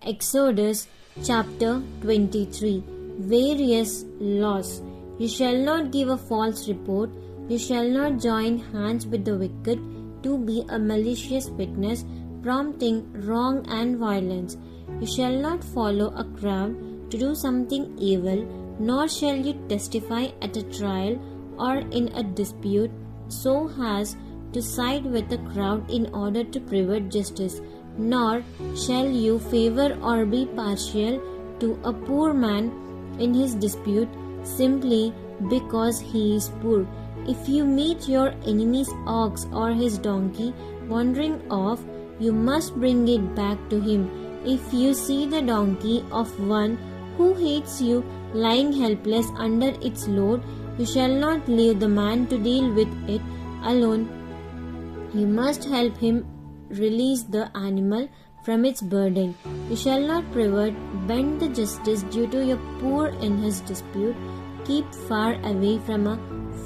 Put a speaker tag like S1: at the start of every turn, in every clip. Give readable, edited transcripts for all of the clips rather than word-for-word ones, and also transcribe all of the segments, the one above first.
S1: Exodus chapter 23. Various laws. You shall not give a false report. You shall not join hands with the wicked to be a malicious witness, prompting wrong and violence. You shall not follow a crowd to do something evil, nor shall you testify at a trial or in a dispute so as to side with the crowd in order to prevent justice, nor shall you favor or be partial to a poor man in his dispute simply because he is poor. If you meet your enemy's ox or his donkey wandering off, you must bring it back to him. If you see the donkey of one who hates you lying helpless under its load, you shall not leave the man to deal with it alone. You must help him release the animal from its burden. You shall not bend the justice due to your poor in his dispute. Keep far away from a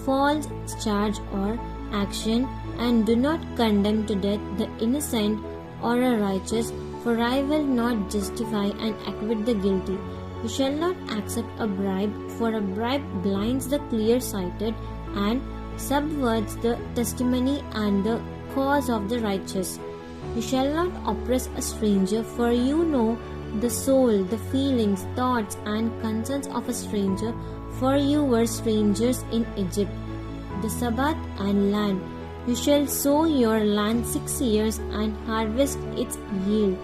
S1: false charge or action, and do not condemn to death the innocent or a righteous, for I will not justify and acquit the guilty. You shall not accept a bribe, for a bribe blinds the clear-sighted and subverts the testimony and the cause of the righteous. You shall not oppress a stranger, for you know the soul, the feelings, thoughts, and concerns of a stranger, for you were strangers in Egypt. The Sabbath and land. You shall sow your land 6 years and harvest its yield,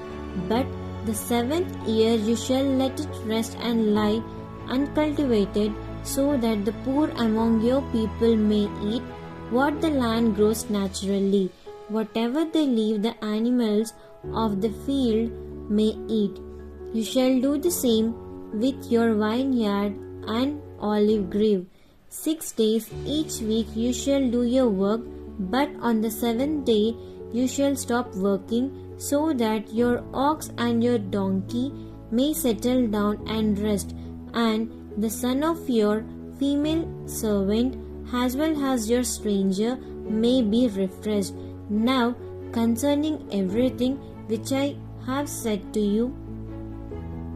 S1: but the 7th year you shall let it rest and lie uncultivated, so that the poor among your people may eat what the land grows naturally. Whatever they leave, the animals of the field may eat. You shall do the same with your vineyard and olive grove. 6 days each week you shall do your work, but on the 7th day you shall stop working, so that your ox and your donkey may settle down and rest, and the son of your female servant as well as your stranger may be refreshed. Now concerning everything which I have said to you,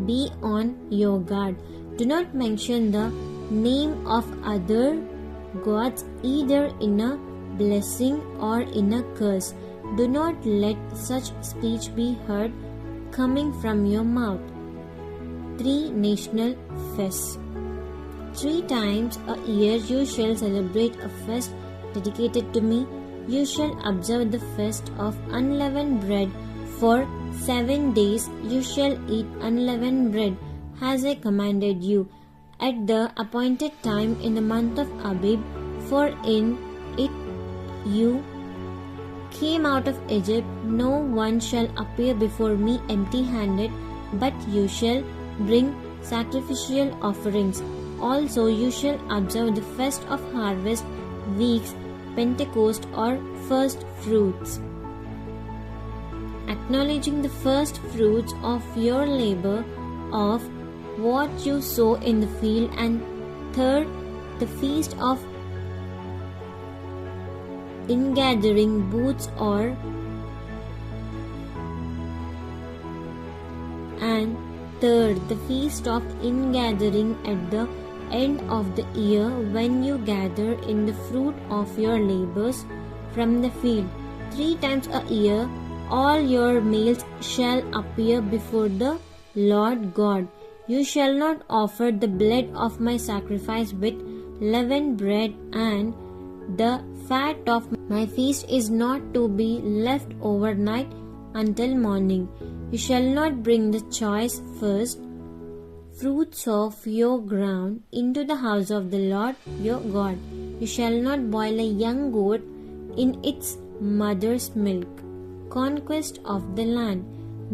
S1: be on your guard. Do not mention the name of other gods either in a blessing or in a curse. Do not let such speech be heard coming from your mouth. 3 National Feasts. 3 times a year you shall celebrate a feast dedicated to me. You shall observe the feast of unleavened bread. For 7 days you shall eat unleavened bread, as I commanded you, at the appointed time in the month of Abib, for in it you came out of Egypt. No one shall appear before me empty-handed, but you shall bring sacrificial offerings. Also you shall observe the feast of harvest weeks, Pentecost or first fruits, acknowledging the first fruits of your labor of what you sow in the field, and 3rd, the feast of ingathering booths and 3rd, the feast of ingathering at the end of the year, when you gather in the fruit of your labors from the field. 3 times a year all your males shall appear before the Lord God. You shall not offer the blood of my sacrifice with leavened bread, and the fat of my feast is not to be left overnight until morning. You shall not bring the choice first fruits of your ground into the house of the Lord your God. You shall not boil a young goat in its mother's milk. Conquest of the land.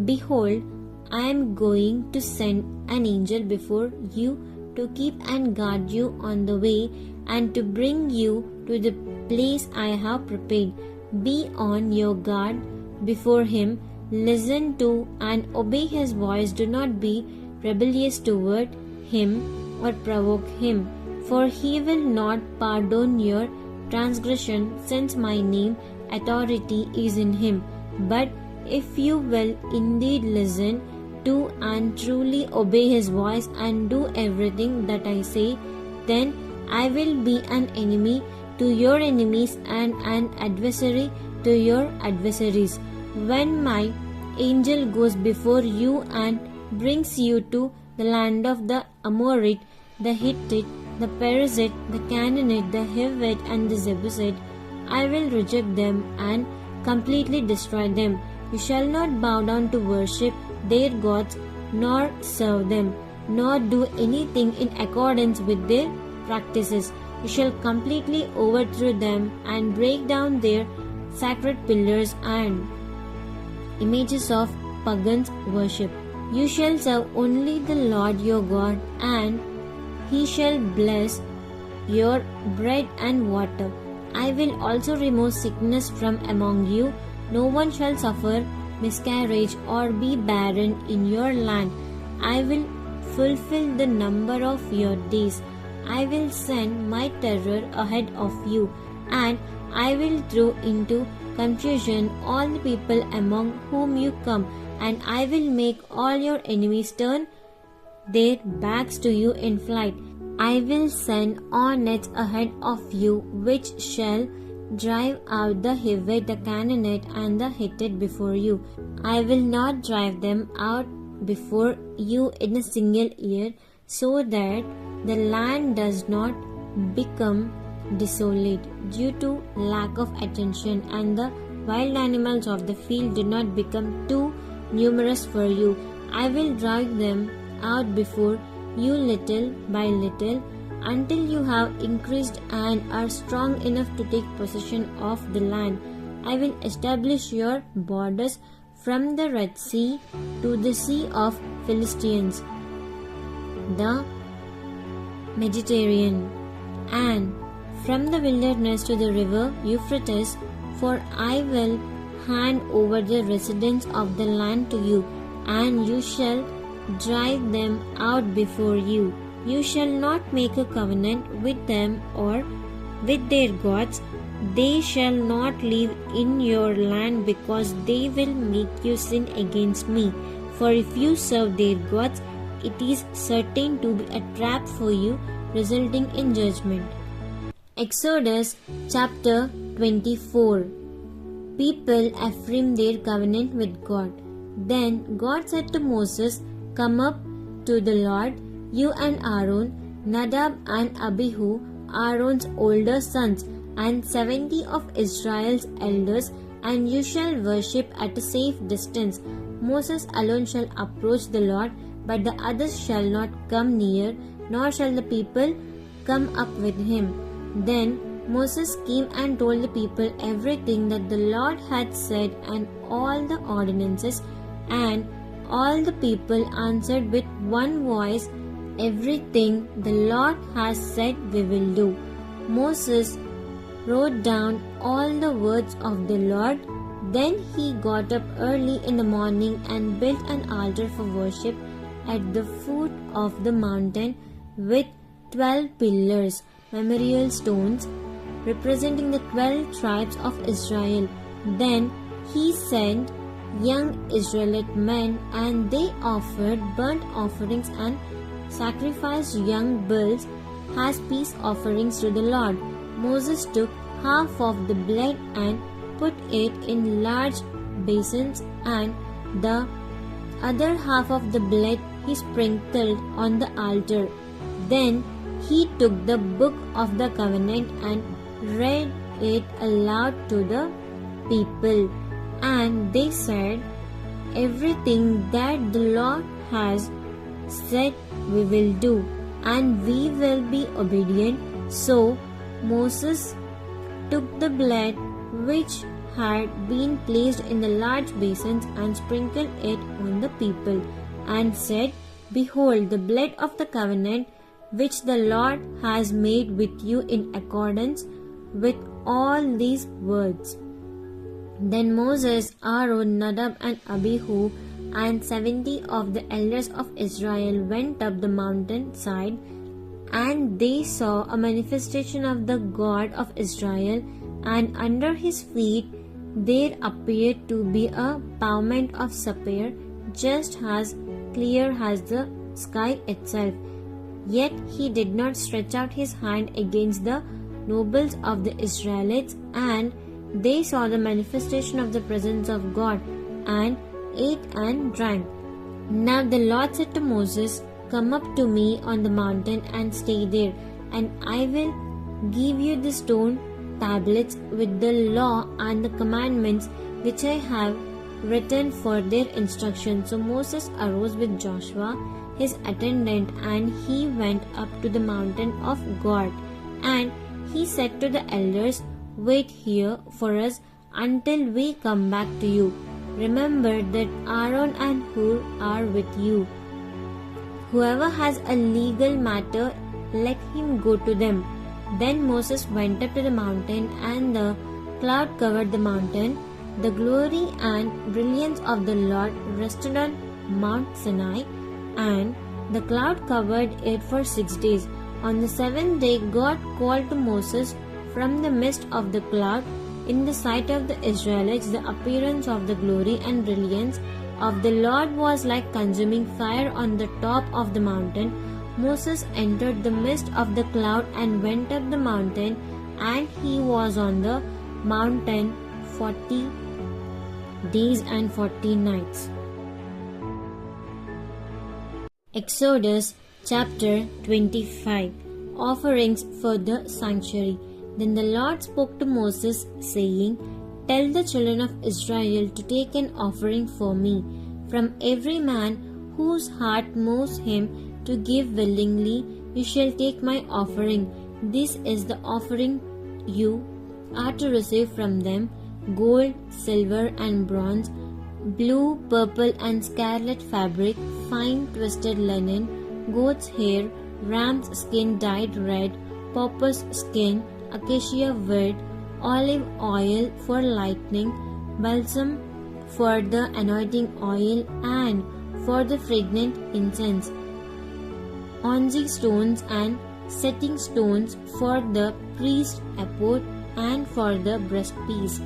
S1: Behold, I am going to send an angel before you to keep and guard you on the way, and to bring you to the place I have prepared. Be on your guard before him. Listen to and obey his voice. Do not be rebellious toward him or provoke him, for he will not pardon your transgression, since my name authority is in him. But if you will indeed listen to and truly obey his voice and do everything that I say, then I will be an enemy to your enemies and an adversary to your adversaries. When my angel goes before you and brings you to the land of the Amorite, the Hittite, the Perizzite, the Canaanite, the Hivite, and the Jebusite, I will reject them and completely destroy them. You shall not bow down to worship their gods, nor serve them, nor do anything in accordance with their practices. You shall completely overthrow them and break down their sacred pillars and images of pagans' worship. You shall serve only the Lord your God, and he shall bless your bread and water. I will also remove sickness from among you. No one shall suffer miscarriage or be barren in your land. I will fulfill the number of your days. I will send my terror ahead of you, and I will throw into confusion all the people among whom you come, and I will make all your enemies turn their backs to you in flight. I will send hornets ahead of you, which shall drive out the Hivite, the Canaanite, and the Hittite before you. I will not drive them out before you in a single year, so that the land does not become desolate due to lack of attention, and the wild animals of the field do not become too numerous for you. I will drive them out before you little by little, until you have increased and are strong enough to take possession of the land. I will establish your borders from the Red Sea to the Sea of Philistines, the Mediterranean, and from the wilderness to the river Euphrates, for I will hand over the residents of the land to you, and you shall drive them out before you. You shall not make a covenant with them or with their gods. They shall not live in your land, because they will make you sin against me. For if you serve their gods, it is certain to be a trap for you, resulting in judgment. Exodus chapter 24. People affirm their covenant with God. Then God said to Moses, "Come up to the Lord, you and Aaron, Nadab and Abihu, Aaron's older sons, and 70 of Israel's elders, and you shall worship at a safe distance. Moses alone shall approach the Lord, but the others shall not come near, nor shall the people come up with him." Then Moses came and told the people everything that the Lord had said, and all the ordinances, and all the people answered with one voice, "Everything the Lord has said we will do." Moses wrote down all the words of the Lord. Then he got up early in the morning and built an altar for worship at the foot of the mountain with 12 pillars, memorial stones, representing the 12 tribes of Israel. Then he sent young Israelite men, and they offered burnt offerings and sacrificed young bulls as peace offerings to the Lord. Moses took half of the blood and put it in large basins, and the other half of the blood he sprinkled on the altar. Then he took the book of the covenant and read it aloud to the people, and they said, "Everything that the Lord has said we will do, and we will be obedient." So Moses took the blood which had been placed in the large basins and sprinkled it on the people, and said, "Behold, the blood of the covenant which the Lord has made with you in accordance with all these words." Then Moses, Aaron, Nadab, and Abihu, and 70 of the elders of Israel went up the mountain side, and they saw a manifestation of the God of Israel, and under his feet there appeared to be a pavement of sapphire, just as clear as the sky itself. Yet he did not stretch out his hand against the nobles of the Israelites, and they saw the manifestation of the presence of God, and ate and drank. Now the Lord said to Moses, Come up to me on the mountain and stay there, and I will give you the stone tablets with the law and the commandments which I have written for their instruction. So Moses arose with Joshua his attendant, and he went up to the mountain of God. And he said to the elders, Wait here for us until we come back to you. Remember that Aaron and Hur are with you. Whoever has a legal matter, let him go to them. Then Moses went up to the mountain, and the cloud covered the mountain. The glory and brilliance of the Lord rested on Mount Sinai, and the cloud covered it for 6 days. On the 7th day, God called to Moses from the midst of the cloud. In the sight of the Israelites, the appearance of the glory and brilliance of the Lord was like consuming fire on the top of the mountain. Moses entered the midst of the cloud and went up the mountain, and he was on the mountain 40 days and 40 nights. Exodus chapter 25. Offerings for the sanctuary. Then the Lord spoke to Moses, saying, Tell the children of Israel to take an offering for me from every man whose heart moves him to give willingly. You shall take my offering. This is the offering you are to receive from them: gold, silver, and bronze, blue, purple, and scarlet fabric, fine twisted linen, goat's hair, ram's skin dyed red, porpoise skin, acacia wood, olive oil for lighting, balsam for the anointing oil, and for the fragrant incense, onyx stones and setting stones for the priest's ephod and for the breastpiece.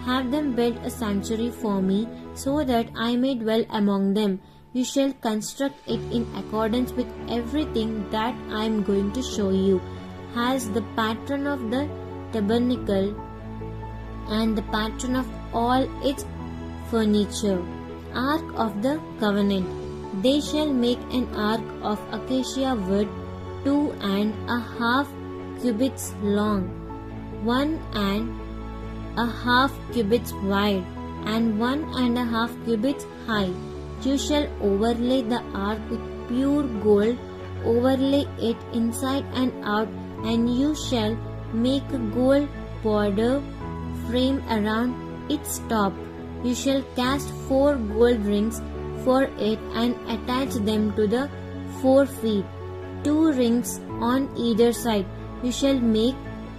S1: Have them build a sanctuary for me, so that I may dwell among them. You shall construct it in accordance with everything that I am going to show you, as the pattern of the tabernacle and the pattern of all its furniture. Ark of the Covenant. They shall make an ark of acacia wood, 2.5 cubits long, 1.5 cubits wide, and 1.5 cubits high. You shall overlay the ark with pure gold, overlay it inside and out, and you shall make a gold border frame around its top. You shall cast 4 gold rings for it and attach them to the 4 feet, 2 rings on either side. You shall make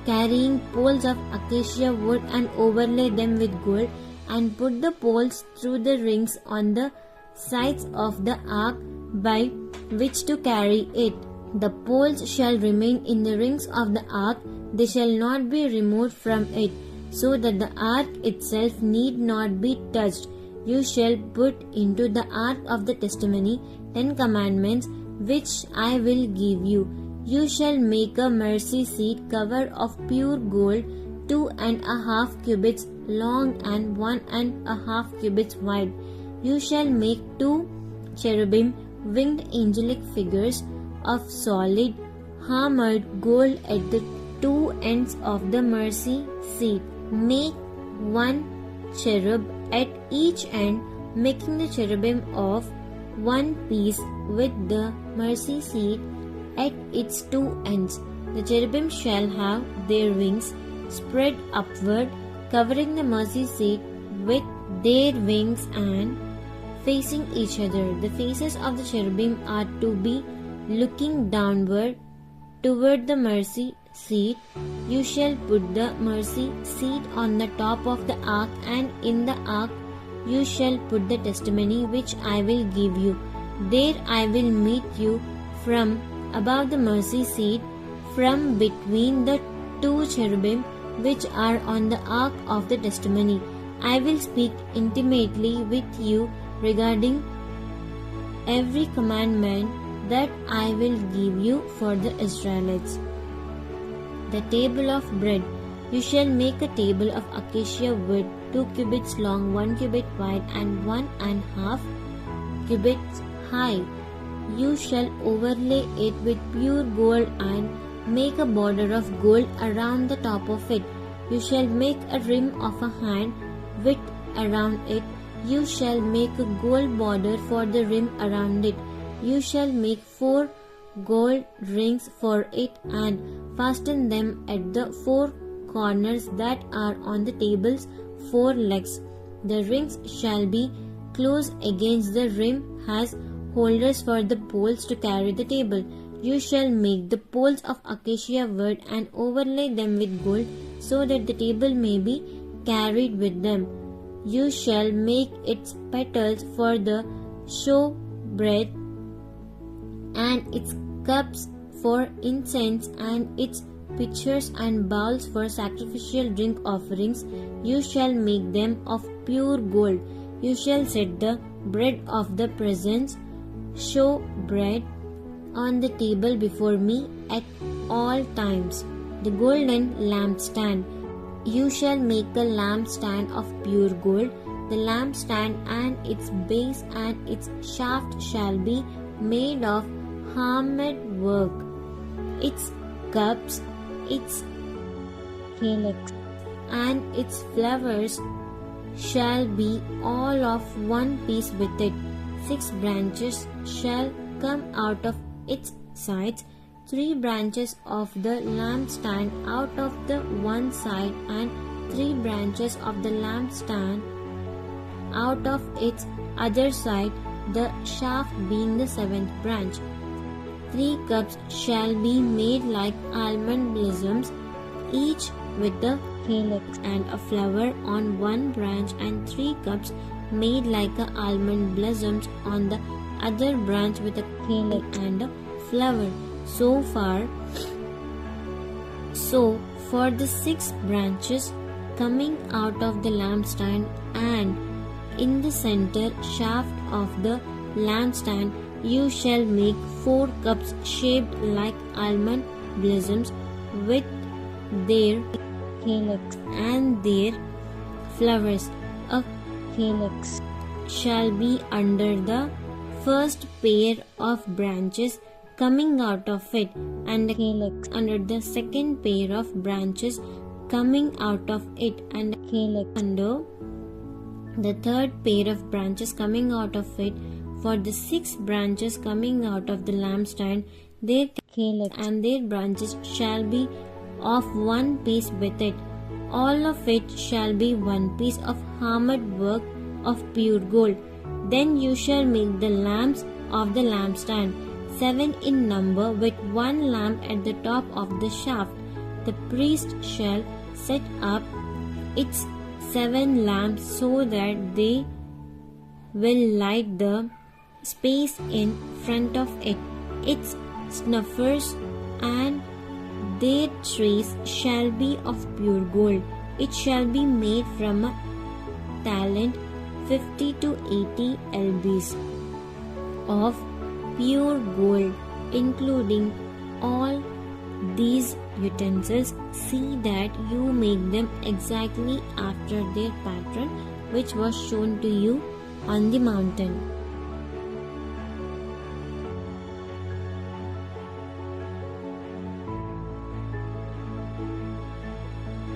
S1: carrying poles of acacia wood and overlay them with gold, and put the poles through the rings on the sides of the ark by which to carry it. The poles shall remain in the rings of the ark, they shall not be removed from it, so that the ark itself need not be touched. You shall put into the ark of the testimony 10 commandments which I will give you. You shall make a mercy seat cover of pure gold, 2.5 cubits long and 1.5 cubits wide. You shall make 2 cherubim, winged angelic figures of solid hammered gold at the 2 ends of the mercy seat. Make 1 cherub at each end, making the cherubim of one piece with the mercy seat at its 2 ends. The cherubim shall have their wings spread upward, covering the mercy seat with their wings and facing each other. The faces of the cherubim are to be looking downward toward the mercy seat. You shall put the mercy seat on the top of the ark, and in the ark you shall put the testimony which I will give you. There I will meet you from above the mercy seat, from between the 2 cherubim which are on the ark of the testimony. I will speak intimately with you regarding every commandment that I will give you for the Israelites. The table of bread. You shall make a table of acacia wood, 2 cubits long, 1 cubit wide, and 1.5 cubits high. You shall overlay it with pure gold and make a border of gold around the top of it. You shall make a rim of a hand width around it. You shall make a gold border for the rim around it. You shall make 4 gold rings for it and fasten them at the 4 corners that are on the table's 4 legs. The rings shall be close against the rim as holders for the poles to carry the table. You shall make the poles of acacia wood and overlay them with gold so that the table may be carried with them. You shall make its petals for the showbread and its cups for incense and its pitchers and bowls for sacrificial drink offerings. You shall make them of pure gold. You shall set the bread of the presence, showbread, on the table before me at all times. The golden lampstand. You shall make a lampstand of pure gold. The lampstand and its base and its shaft shall be made of hammered work. Its cups, its calyx, and its flowers shall be all of one piece with it. 6 branches shall come out of its sides, 3 branches of the lampstand out of the one side, and 3 branches of the lampstand out of its other side, the shaft being the 7th branch. 3 cups shall be made like almond blossoms, each with a calyx and a flower on one branch, and 3 cups made like a almond blossoms on the other branch with a calyx and a flower. So for the 6 branches coming out of the lampstand, and in the center shaft of the lampstand, you shall make 4 cups shaped like almond blossoms with their calyx and their flowers. A calyx shall be under the first pair of branches coming out of it, and a calyx under the second pair of branches coming out of it, and a calyx under the third pair of branches coming out of it. For the 6 branches coming out of the lampstand, their calyx and their branches shall be of one piece with it. All of it shall be one piece of hammered work of pure gold. Then you shall make the lamps of the lampstand, 7 in number, with 1 lamp at the top of the shaft. The priest shall set up its 7 lamps so that they will light the space in front of it. Its snuffers and their trays shall be of pure gold. It shall be made from a talent, 50 to 80 lbs of pure gold, including all these utensils. See that you make them exactly after their pattern which was shown to you on the mountain.